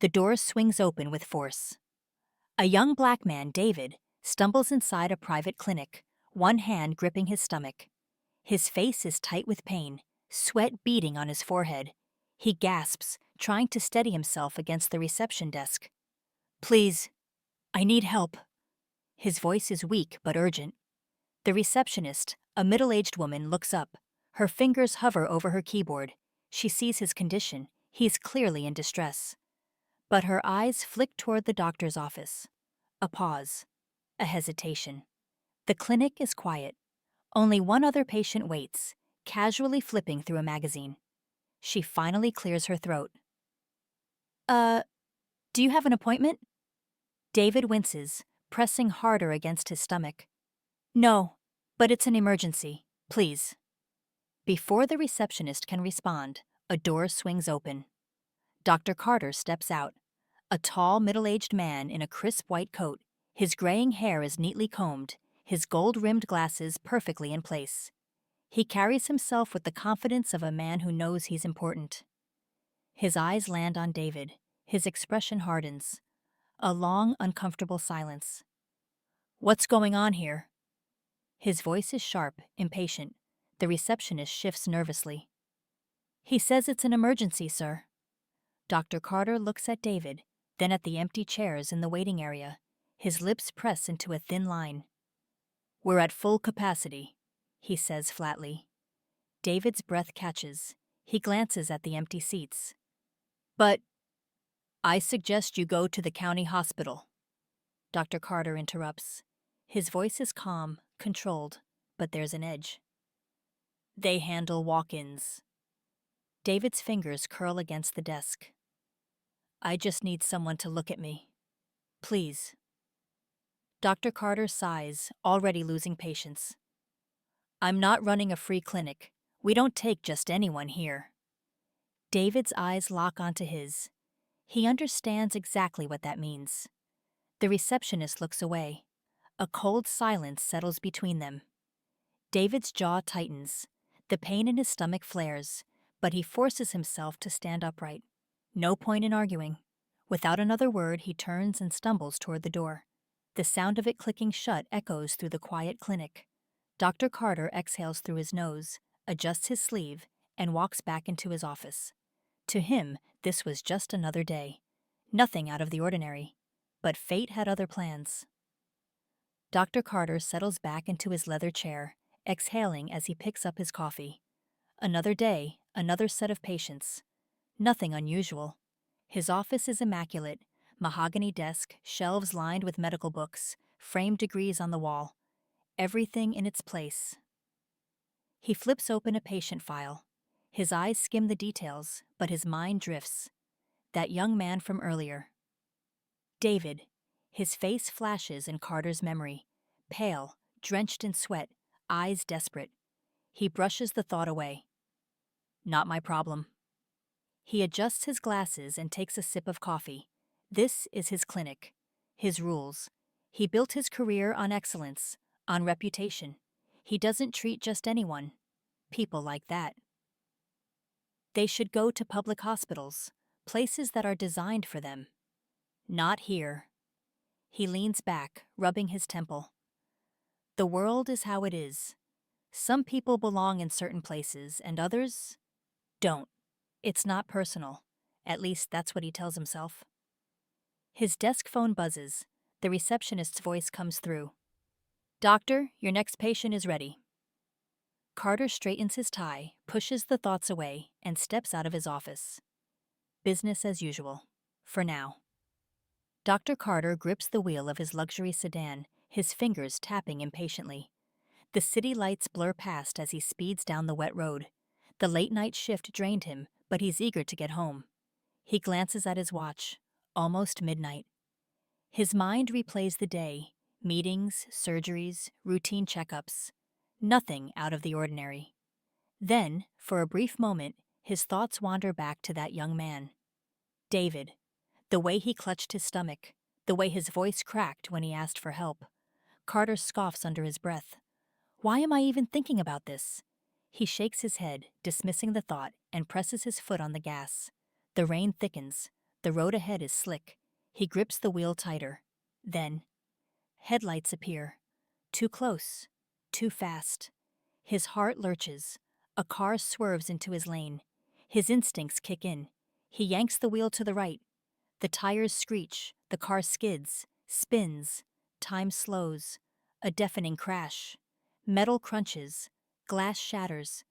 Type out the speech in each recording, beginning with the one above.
The door swings open with force. A young black man, David, stumbles inside a private clinic, one hand gripping his stomach. His face is tight with pain, sweat beading on his forehead. He gasps, trying to steady himself against the reception desk. "Please, I need help." His voice is weak but urgent. The receptionist, a middle-aged woman, looks up. Her fingers hover over her keyboard. She sees his condition. He's clearly in distress. But her eyes flick toward the doctor's office. A pause. A hesitation. The clinic is quiet. Only one other patient waits, casually flipping through a magazine. She finally clears her throat. Uh, do you have an appointment?" David winces, pressing harder against his stomach. "No, but it's an emergency. Please." Before the receptionist can respond, a door swings open. Dr. Carter steps out. A tall, middle-aged man in a crisp white coat. His graying hair is neatly combed, his gold-rimmed glasses perfectly in place. He carries himself with the confidence of a man who knows he's important. His eyes land on David. His expression hardens. A long, uncomfortable silence. "What's going on here?" His voice is sharp, impatient. The receptionist shifts nervously. "He says it's an emergency, sir." Dr. Carter looks at David, then at the empty chairs in the waiting area. His lips press into a thin line. "We're at full capacity," he says flatly. David's breath catches. He glances at the empty seats. "But I suggest you go to the county hospital." Dr. Carter interrupts. His voice is calm, controlled, but there's an edge. "They handle walk-ins." David's fingers curl against the desk. "I just need someone to look at me. Please." Dr. Carter sighs, already losing patience. "I'm not running a free clinic. We don't take just anyone here." David's eyes lock onto his. He understands exactly what that means. The receptionist looks away. A cold silence settles between them. David's jaw tightens. The pain in his stomach flares, but he forces himself to stand upright. No point in arguing. Without another word, he turns and stumbles toward the door. The sound of it clicking shut echoes through the quiet clinic. Dr. Carter exhales through his nose, adjusts his sleeve, and walks back into his office. To him, this was just another day. Nothing out of the ordinary. But fate had other plans. Dr. Carter settles back into his leather chair, exhaling as he picks up his coffee. Another day, another set of patients. Nothing unusual. His office is immaculate. Mahogany desk, shelves lined with medical books, framed degrees on the wall. Everything in its place. He flips open a patient file. His eyes skim the details, but his mind drifts. That young man from earlier. David. His face flashes in Carter's memory. Pale, drenched in sweat, eyes desperate. He brushes the thought away. Not my problem. He adjusts his glasses and takes a sip of coffee. This is his clinic. His rules. He built his career on excellence, on reputation. He doesn't treat just anyone. People like that. They should go to public hospitals, places that are designed for them. Not here. He leans back, rubbing his temple. The world is how it is. Some people belong in certain places, and others don't. It's not personal. At least that's what he tells himself. His desk phone buzzes. The receptionist's voice comes through. "Doctor, your next patient is ready." Carter straightens his tie, pushes the thoughts away, and steps out of his office. Business as usual. For now. Dr. Carter grips the wheel of his luxury sedan, his fingers tapping impatiently. The city lights blur past as he speeds down the wet road. The late-night shift drained him, but he's eager to get home. He glances at his watch. Almost midnight. His mind replays the day. Meetings, surgeries, routine checkups. Nothing out of the ordinary. Then, for a brief moment, his thoughts wander back to that young man. David. The way he clutched his stomach. The way his voice cracked when he asked for help. Carter scoffs under his breath. Why am I even thinking about this? He shakes his head, dismissing the thought, and presses his foot on the gas. The rain thickens. The road ahead is slick. He grips the wheel tighter. Then, headlights appear. Too close. Too fast. His heart lurches. A car swerves into his lane. His instincts kick in. He yanks the wheel to the right. The tires screech. The car skids, spins. Time slows. A deafening crash. Metal crunches. Glass shatters.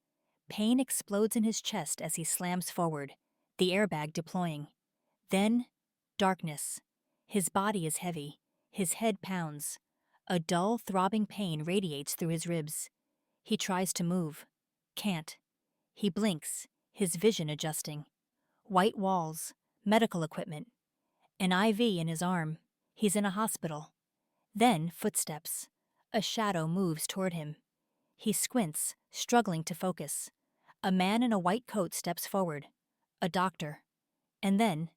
Pain explodes in his chest as he slams forward, the airbag deploying. Then, darkness. His body is heavy. His head pounds. A dull, throbbing pain radiates through his ribs. He tries to move. Can't. He blinks, his vision adjusting. White walls, medical equipment. An IV in his arm. He's in a hospital. Then, footsteps. A shadow moves toward him. He squints, struggling to focus. A man in a white coat steps forward. A doctor. And then,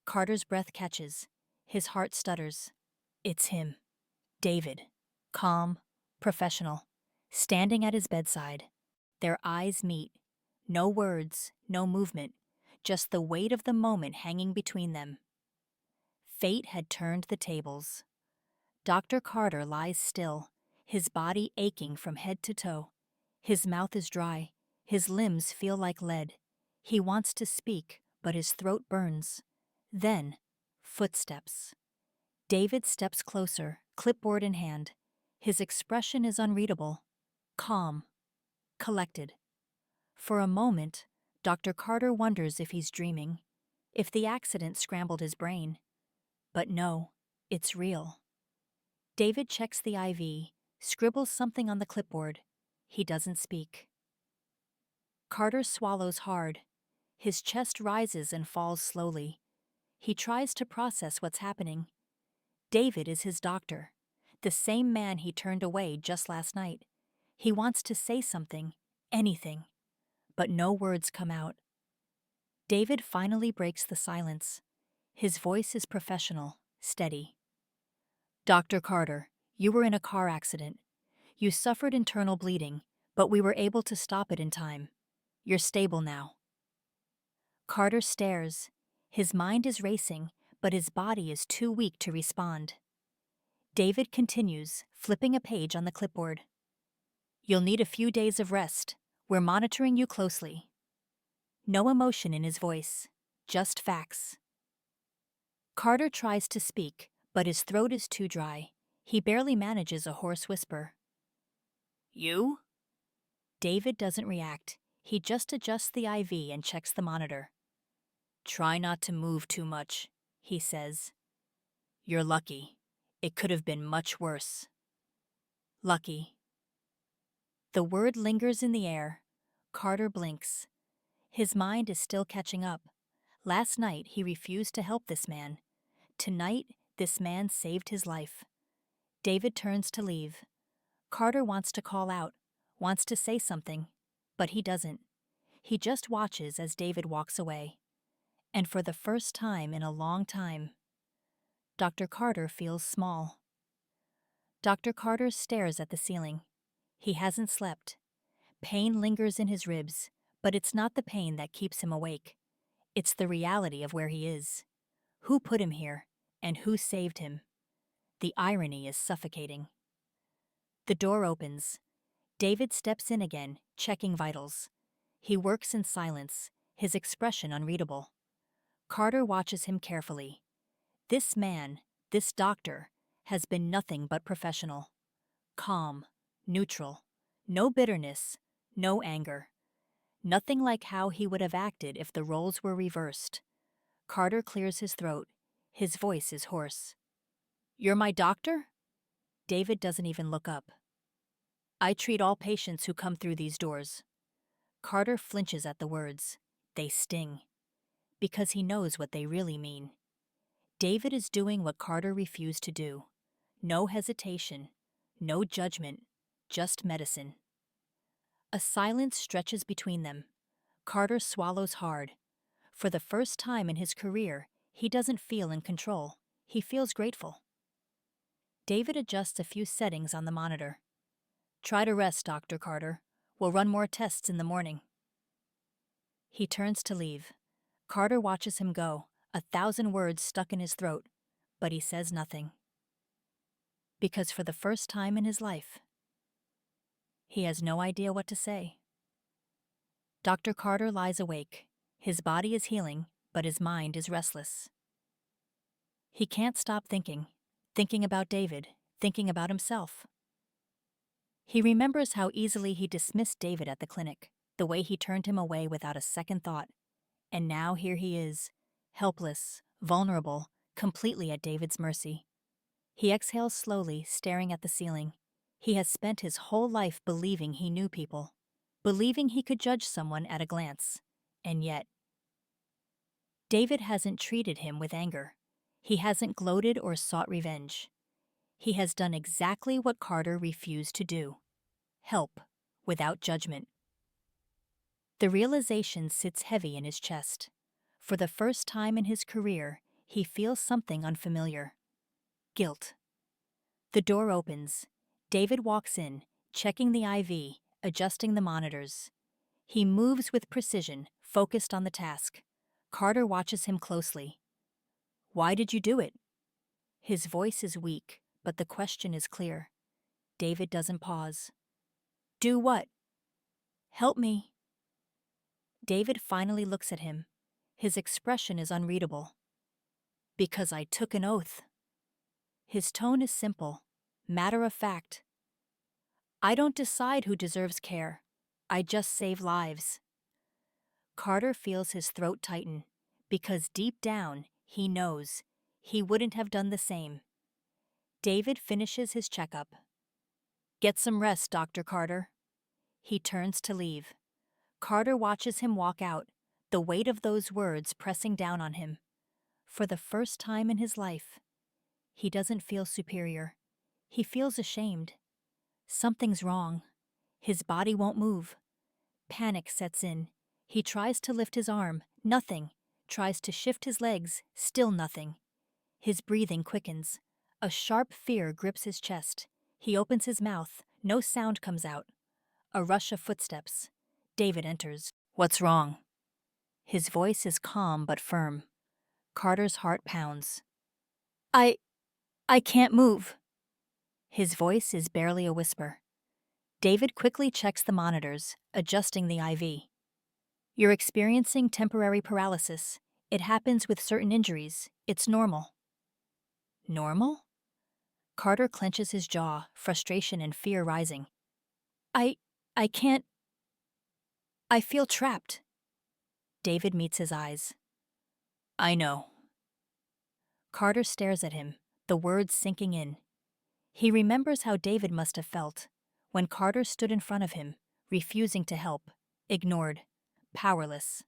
Carter's breath catches. His heart stutters. It's him. David. Calm, professional. Standing at his bedside. Their eyes meet. No words, no movement. Just the weight of the moment hanging between them. Fate had turned the tables. Dr. Carter lies still, his body aching from head to toe. His mouth is dry. His limbs feel like lead. He wants to speak, but his throat burns. Then, footsteps. David steps closer, clipboard in hand. His expression is unreadable. Calm. Collected. For a moment, Dr. Carter wonders if he's dreaming, if the accident scrambled his brain. But no, it's real. David checks the IV, scribbles something on the clipboard. He doesn't speak. Carter swallows hard. His chest rises and falls slowly. He tries to process what's happening. David is his doctor, the same man he turned away just last night. He wants to say something, anything, but no words come out. David finally breaks the silence. His voice is professional, steady. Dr. Carter, you were in a car accident. You suffered internal bleeding, but we were able to stop it in time. You're stable now. Carter stares. His mind is racing, but his body is too weak to respond. David continues, flipping a page on the clipboard. You'll need a few days of rest. We're monitoring you closely. No emotion in his voice, just facts. Carter tries to speak, but his throat is too dry. He barely manages a hoarse whisper. You? David doesn't react. He just adjusts the IV and checks the monitor. Try not to move too much, he says. You're lucky. It could have been much worse. Lucky. The word lingers in the air. Carter blinks. His mind is still catching up. Last night he refused to help this man. Tonight, this man saved his life. David turns to leave. Carter wants to call out, wants to say something, but he doesn't. He just watches as David walks away. And for the first time in a long time, Dr. Carter feels small. Dr. Carter stares at the ceiling. He hasn't slept. Pain lingers in his ribs, but it's not the pain that keeps him awake. It's the reality of where he is. Who put him here, and who saved him? The irony is suffocating. The door opens. David steps in again, checking vitals. He works in silence, his expression unreadable. Carter watches him carefully. This man, this doctor, has been nothing but professional. Calm, neutral, no bitterness, no anger. Nothing like how he would have acted if the roles were reversed. Carter clears his throat. His voice is hoarse. You're my doctor? David doesn't even look up. I treat all patients who come through these doors. Carter flinches at the words. They sting. Because he knows what they really mean. David is doing what Carter refused to do. No hesitation, no judgment, just medicine. A silence stretches between them. Carter swallows hard. For the first time in his career, he doesn't feel in control. He feels grateful. David adjusts a few settings on the monitor. Try to rest, Dr. Carter. We'll run more tests in the morning. He turns to leave. Carter watches him go, 1,000 words stuck in his throat, but he says nothing. Because for the first time in his life, he has no idea what to say. Dr. Carter lies awake. His body is healing, but his mind is restless. He can't stop thinking about David, thinking about himself. He remembers how easily he dismissed David at the clinic, the way he turned him away without a second thought. And now here he is, helpless, vulnerable, completely at David's mercy. He exhales slowly, staring at the ceiling. He has spent his whole life believing he knew people, believing he could judge someone at a glance. And yet, David hasn't treated him with anger. He hasn't gloated or sought revenge. He has done exactly what Carter refused to do: help, without judgment. The realization sits heavy in his chest. For the first time in his career, he feels something unfamiliar: guilt. The door opens. David walks in, checking the IV, adjusting the monitors. He moves with precision, focused on the task. Carter watches him closely. "Why did you do it?" His voice is weak, but the question is clear. David doesn't pause. "Do what?" "Help me." David finally looks at him. His expression is unreadable. "Because I took an oath." His tone is simple, matter of fact. "I don't decide who deserves care. I just save lives." Carter feels his throat tighten, because deep down, he knows he wouldn't have done the same. David finishes his checkup. "Get some rest, Dr. Carter." He turns to leave. Carter watches him walk out, the weight of those words pressing down on him. For the first time in his life, he doesn't feel superior. He feels ashamed. Something's wrong. His body won't move. Panic sets in. He tries to lift his arm, nothing. Tries to shift his legs, still nothing. His breathing quickens. A sharp fear grips his chest. He opens his mouth. No sound comes out. A rush of footsteps. David enters. "What's wrong?" His voice is calm but firm. Carter's heart pounds. I can't move." His voice is barely a whisper. David quickly checks the monitors, adjusting the IV. "You're experiencing temporary paralysis. It happens with certain injuries. It's normal." "Normal?" Carter clenches his jaw, frustration and fear rising. I can't. I feel trapped." David meets his eyes. "I know." Carter stares at him, the words sinking in. He remembers how David must have felt when Carter stood in front of him, refusing to help, ignored, powerless.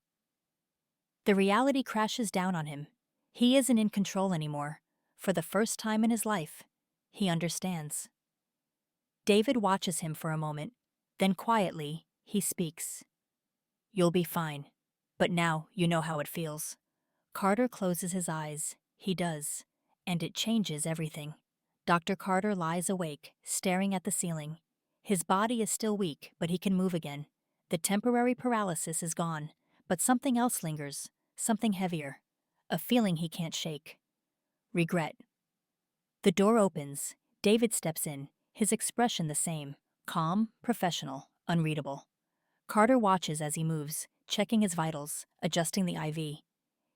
The reality crashes down on him. He isn't in control anymore. For the first time in his life, he understands. David watches him for a moment, then quietly, he speaks. "You'll be fine, but now you know how it feels." Carter closes his eyes. He does, and it changes everything. Dr. Carter lies awake, staring at the ceiling. His body is still weak, but he can move again. The temporary paralysis is gone, but something else lingers, something heavier, a feeling he can't shake. Regret. The door opens. David steps in, his expression the same, calm, professional, unreadable. Carter watches as he moves, checking his vitals, adjusting the IV.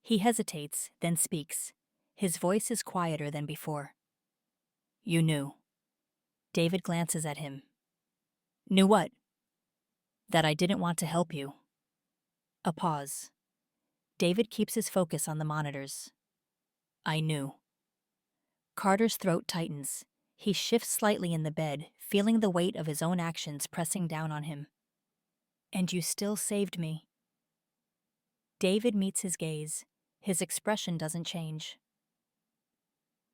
He hesitates, then speaks. His voice is quieter than before. "You knew." David glances at him. "Knew what?" "That I didn't want to help you." A pause. David keeps his focus on the monitors. "I knew." Carter's throat tightens. He shifts slightly in the bed, feeling the weight of his own actions pressing down on him. "And you still saved me." David meets his gaze. His expression doesn't change.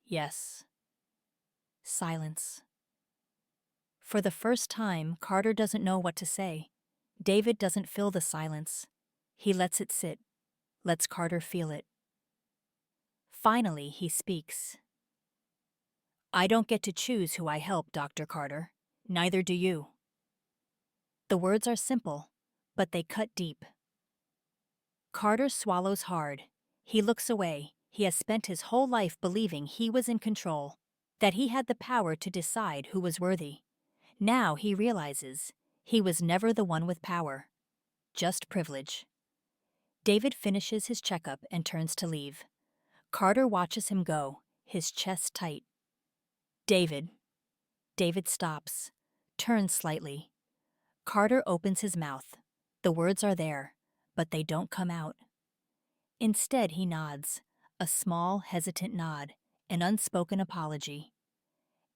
"Yes." Silence. For the first time, Carter doesn't know what to say. David doesn't fill the silence. He lets it sit, lets Carter feel it. Finally, he speaks. "I don't get to choose who I help, Dr. Carter. Neither do you." The words are simple, but they cut deep. Carter swallows hard. He looks away. He has spent his whole life believing he was in control, that he had the power to decide who was worthy. Now he realizes he was never the one with power, just privilege. David finishes his checkup and turns to leave. Carter watches him go, his chest tight. David. David stops, turns slightly. Carter opens his mouth. The words are there, but they don't come out. Instead, he nods, a small, hesitant nod, an unspoken apology.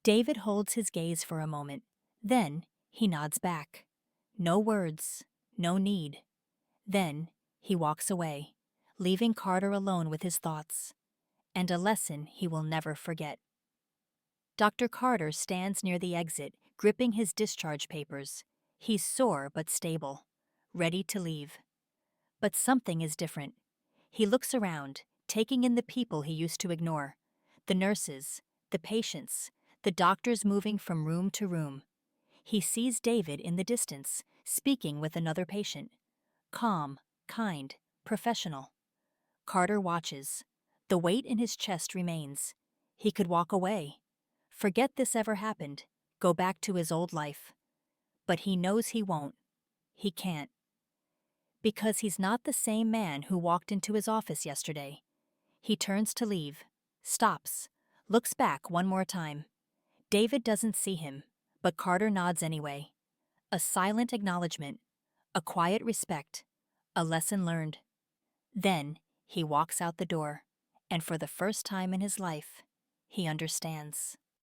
David holds his gaze for a moment. Then he nods back. No words, no need. Then he walks away, leaving Carter alone with his thoughts, and a lesson he will never forget. Dr. Carter stands near the exit, gripping his discharge papers. He's sore but stable, ready to leave. But something is different. He looks around, taking in the people he used to ignore. The nurses, the patients, the doctors moving from room to room. He sees David in the distance, speaking with another patient. Calm, kind, professional. Carter watches. The weight in his chest remains. He could walk away. Forget this ever happened. Go back to his old life. But he knows he won't. He can't. Because he's not the same man who walked into his office yesterday. He turns to leave, stops, looks back one more time. David doesn't see him, but Carter nods anyway. A silent acknowledgement, a quiet respect, a lesson learned. Then he walks out the door, and for the first time in his life, he understands.